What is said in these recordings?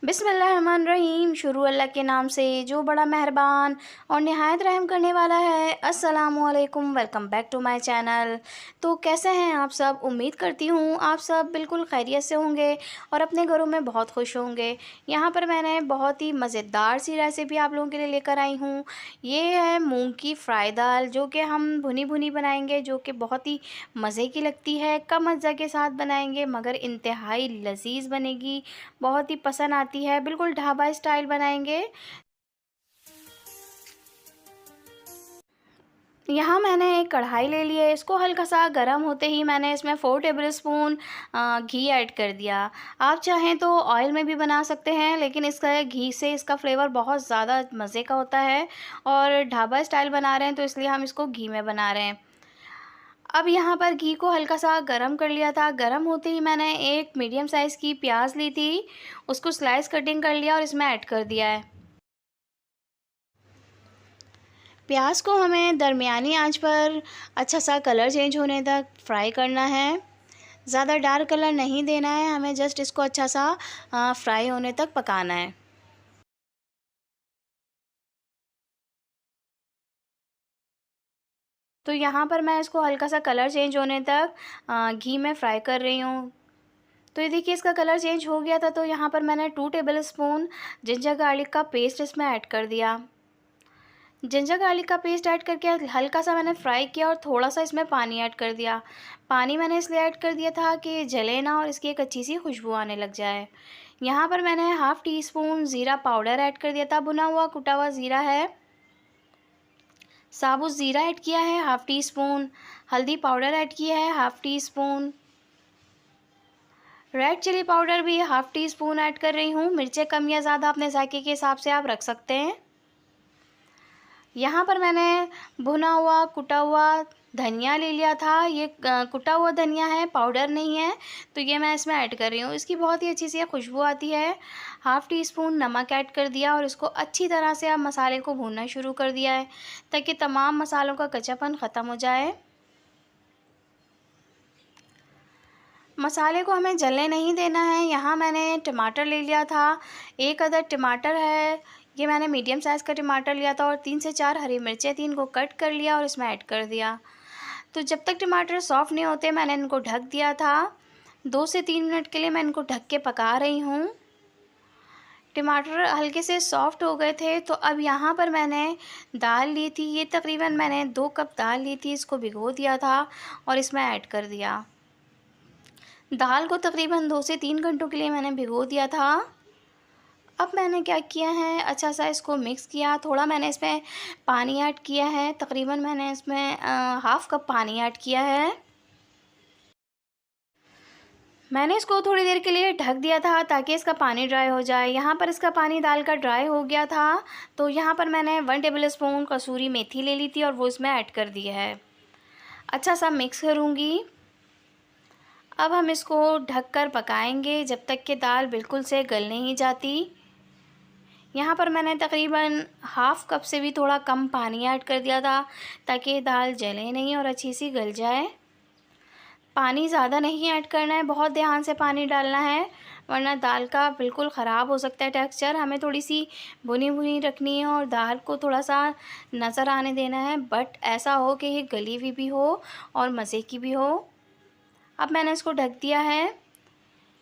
बिस्मिल्लाहिर्रहमानिर्रहीम। शुरू अल्लाह के नाम से जो बड़ा मेहरबान और निहायत रहम करने वाला है। अस्सलामुअलैकुम, welcome back to my channel. तो कैसे हैं आप सब? उम्मीद करती हूँ आप सब बिल्कुल खैरियत से होंगे और अपने घरों में बहुत खुश होंगे। यहाँ पर मैंने बहुत ही मज़ेदार सी रेसिपी आप लोगों के लिए लेकर आई हूँ। ये है मूंग की फ्राई दाल, जो कि हम भुनी भुनी बनाएंगे, जो कि बहुत ही मज़े की लगती है। कम अज्जा के साथ बनाएंगे मगर इंतहाई लजीज बनेगी, बहुत ही पसंद आती है। बिल्कुल ढाबा स्टाइल बनाएंगे। यहाँ मैंने एक कढ़ाई ले ली है, इसको हल्का सा गर्म होते ही मैंने इसमें 4 टेबलस्पून घी ऐड कर दिया। आप चाहें तो ऑयल में भी बना सकते हैं, लेकिन इसका घी से इसका फ्लेवर बहुत ज़्यादा मज़े का होता है और ढाबा स्टाइल बना रहे हैं तो इसलिए हम इसको घी में बना रहे हैं। अब यहाँ पर घी को हल्का सा गरम कर लिया था। गरम होते ही मैंने एक मीडियम साइज़ की प्याज ली थी, उसको स्लाइस कटिंग कर लिया और इसमें ऐड कर दिया है। प्याज को हमें दरमियानी आंच पर अच्छा सा कलर चेंज होने तक फ्राई करना है। ज़्यादा डार्क कलर नहीं देना है, हमें जस्ट इसको अच्छा सा फ्राई होने तक पकाना है। तो यहाँ पर मैं इसको हल्का सा कलर चेंज होने तक घी में फ्राई कर रही हूँ। तो ये देखिए इसका कलर चेंज हो गया था। तो यहाँ पर मैंने 2 टेबलस्पून जिंजर गार्लिक का पेस्ट इसमें ऐड कर दिया। जिंजर गार्लिक का पेस्ट ऐड करके हल्का सा मैंने फ्राई किया और थोड़ा सा इसमें पानी ऐड कर दिया। पानी मैंने इसलिए ऐड कर दिया था कि जले ना और इसकी एक अच्छी सी खुशबू आने लग जाए। यहाँ पर मैंने हाफ़ टी स्पून ज़ीरा पाउडर ऐड कर दिया था। भुना हुआ कुटा हुआ ज़ीरा है। साबुत ज़ीरा ऐड किया है हाफ़ टी स्पून। हल्दी पाउडर ऐड किया है half teaspoon. Red chilli powder भी हाफ़ टी स्पून ऐड कर रही हूँ। मिर्चें कम या ज़्यादा अपने जायके के हिसाब से आप रख सकते हैं। यहाँ पर मैंने भुना हुआ कुटा हुआ धनिया ले लिया था। ये कुटा हुआ धनिया है, पाउडर नहीं है। तो ये मैं इसमें ऐड कर रही हूँ, इसकी बहुत ही अच्छी सी खुशबू आती है। हाफ़ टी स्पून नमक ऐड कर दिया और इसको अच्छी तरह से अब मसाले को भूनना शुरू कर दिया है, ताकि तमाम मसालों का कच्चापन ख़त्म हो जाए। मसाले को हमें जलने नहीं देना है। यहाँ मैंने टमाटर ले लिया था, 1 अदद टमाटर है। ये मैंने मीडियम साइज़ का टमाटर लिया था और 3 से 4 हरी मिर्चें थी, इनको कट कर लिया और इसमें ऐड कर दिया। तो जब तक टमाटर सॉफ़्ट नहीं होते मैंने इनको ढक दिया था। 2 से 3 मिनट के लिए मैं इनको ढक के पका रही हूँ। टमाटर हल्के से सॉफ़्ट हो गए थे। तो अब यहाँ पर मैंने दाल ली थी, ये तकरीबन मैंने 2 कप दाल ली थी, इसको भिगो दिया था और इसमें ऐड कर दिया। दाल को तकरीबन 2 से 3 घंटों के लिए मैंने भिगो दिया था। अब मैंने क्या किया है, अच्छा सा इसको मिक्स किया। थोड़ा मैंने इसमें पानी ऐड किया है, तकरीबन मैंने इसमें हाफ़ कप पानी ऐड किया है। मैंने इसको थोड़ी देर के लिए ढक दिया था ताकि इसका पानी ड्राई हो जाए। यहाँ पर इसका पानी दाल का ड्राई हो गया था। तो यहाँ पर मैंने 1 टेबलस्पून कसूरी मेथी ले ली थी और वो इसमें ऐड कर दी है। अच्छा सा मिक्स करूँगी। अब हम इसको ढककर पकाएंगे जब तक कि दाल बिल्कुल से गल नहीं जाती। यहाँ पर मैंने तकरीबन हाफ़ कप से भी थोड़ा कम पानी ऐड कर दिया था, ताकि दाल जले नहीं और अच्छी सी गल जाए। पानी ज़्यादा नहीं ऐड करना है, बहुत ध्यान से पानी डालना है, वरना दाल का बिल्कुल ख़राब हो सकता है टेक्सचर। हमें थोड़ी सी भुनी भुनी रखनी है और दाल को थोड़ा सा नज़र आने देना है, बट ऐसा हो कि ये गली हुई भी हो और मज़े की भी हो। अब मैंने इसको ढक दिया है।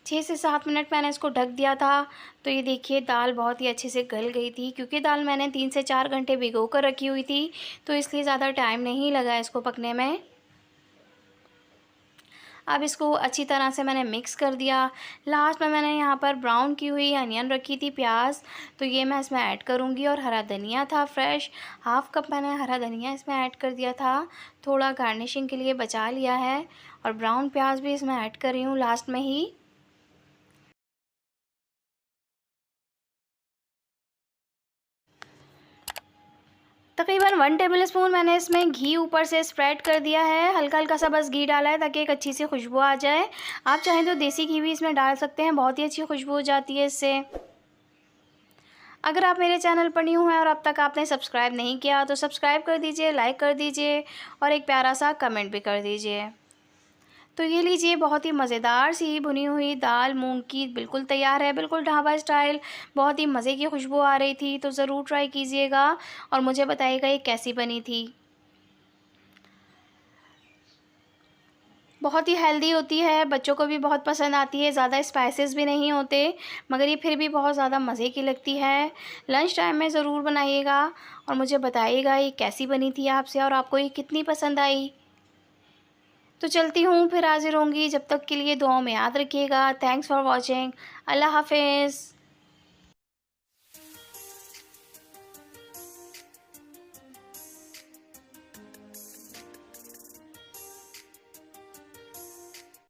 6 से 7 मिनट मैंने इसको ढक दिया था। तो ये देखिए दाल बहुत ही अच्छे से गल गई थी, क्योंकि दाल मैंने 3 से 4 घंटे भिगो कर रखी हुई थी, तो इसलिए ज़्यादा टाइम नहीं लगा इसको पकने में। अब इसको अच्छी तरह से मैंने मिक्स कर दिया। लास्ट में मैंने यहाँ पर ब्राउन की हुई अनियन रखी थी, प्याज, तो ये मैं इसमें ऐड करूँगी। और हरा धनिया था फ्रेश, हाफ़ कप मैंने हरा धनिया इसमें ऐड कर दिया था, थोड़ा गार्निशिंग के लिए बचा लिया है। और ब्राउन प्याज भी इसमें ऐड कर रही हूँ लास्ट में ही। तकरीबन 1 टेबलस्पून मैंने इसमें घी ऊपर से स्प्रेड कर दिया है, हल्का हल्का सा बस घी डाला है ताकि एक अच्छी सी खुशबू आ जाए। आप चाहें तो देसी घी भी इसमें डाल सकते हैं, बहुत ही अच्छी खुशबू हो जाती है इससे। अगर आप मेरे चैनल पर न्यू हैं और अब तक आपने सब्सक्राइब नहीं किया तो सब्सक्राइब कर दीजिए, लाइक कर दीजिए और एक प्यारा सा कमेंट भी कर दीजिए। तो ये लीजिए, बहुत ही मज़ेदार सी भुनी हुई दाल मूंग की बिल्कुल तैयार है, बिल्कुल ढाबा स्टाइल। बहुत ही मज़े की खुशबू आ रही थी, तो ज़रूर ट्राई कीजिएगा और मुझे बताइएगा ये कैसी बनी थी। बहुत ही हेल्दी होती है, बच्चों को भी बहुत पसंद आती है, ज़्यादा स्पाइसेस भी नहीं होते, मगर ये फिर भी बहुत ज़्यादा मज़े की लगती है। लंच टाइम में ज़रूर बनाइएगा और मुझे बताइएगा ये कैसी बनी थी आपसे और आपको ये कितनी पसंद आई। तो चलती हूँ, फिर हाज़िर होंगी, जब तक के लिए दुआओं में याद रखिएगा। Thanks for watching. अल्लाह हाफ़िज़।